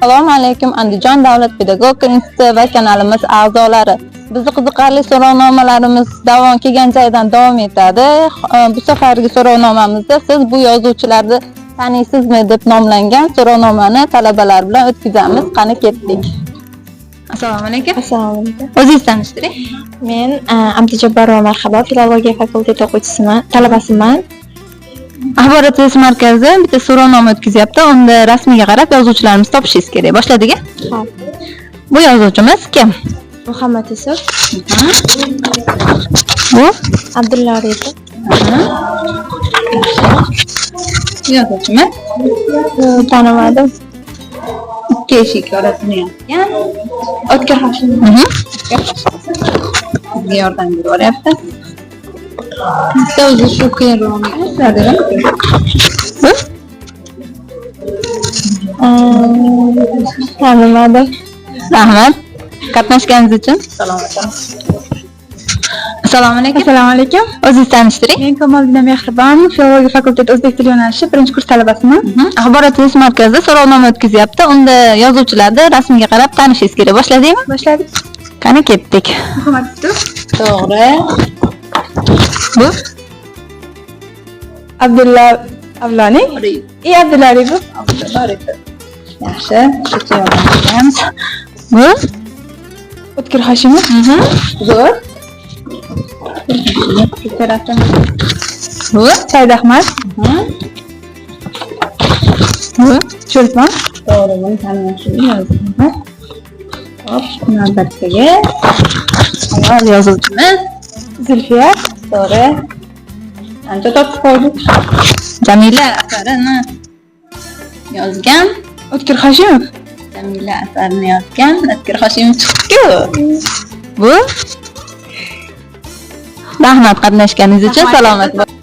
Assalomu alaykum Andijon davlat pedagogika instituti va kanalimiz a'zolari. Bizni qiziqarli so'rovnomalarimiz davom kelgan joydan davom etadi. Bu safargi so'rovnomamizda siz bu yozuvchilarni taniysizmi deb nomlangan so'rovnomani talabalar bilan o'tkazamiz. Qani ketdik. Assalomu alaykum. Assalomu alaykum. O'zingizni tanishtiring. Men Abdujabbarova Marhabo filologiya fakulteti o'quvchisiman, talabasiman. Axborot test markazi bitta so'rovnoma o'tkazyapti. Unda rasmiga qarab yozuvchilarimiz topishingiz kerak. Boshladik-a? Ha. Bu yozuvchimiz kim? Muhammad Yusuf. Bu Abdulla Aripov. Yozuvchimiz Tanimadim. ikki eshik orasini yozgan. O'tkir Hoshimov. Bizga yordam beryapti. Bitta o'zi shu qiyinroq emaslar. Tanimadim. Rahmat. Qatnashganingiz uchun. Assalomu alaykum. Assalomu alaykum. O'zingizni tanishtiring. Men Kamoliddin Mehribon, filologiya fakulteti o'zbek tili yo'nalishi 1-kurs talabasiman. Axborot test markazida so'rovnoma o'tkazyapti. Unda yozuvchilarni rasmiga qarab tanishingiz kerak. Boshladingmi? Boshladik. Qani ketdik. Muhammad Yusuf. To'g'ri. Bu Abdulla Avloniy. Abdulla Aripov. Yaxshi. Shu yordam beramiz. Bu O'tkir Hoshimov. zo'r. Bu Said Ahmad. Bu Cho'lpon. to'g'ri, buni tanlashni yozdim. Hop, navbatdagi ayol yozuvchimiz Zulfiya. to'g'ri. Ancha topib qoldik. Jamila asarini yozgan. O'tkir Hoshimov. Jamila asarini yozgan. O'tkir Hoshimov chiqdi-ku. Bu rahmat qatnashganingiz uchun. Salomat bo'ling.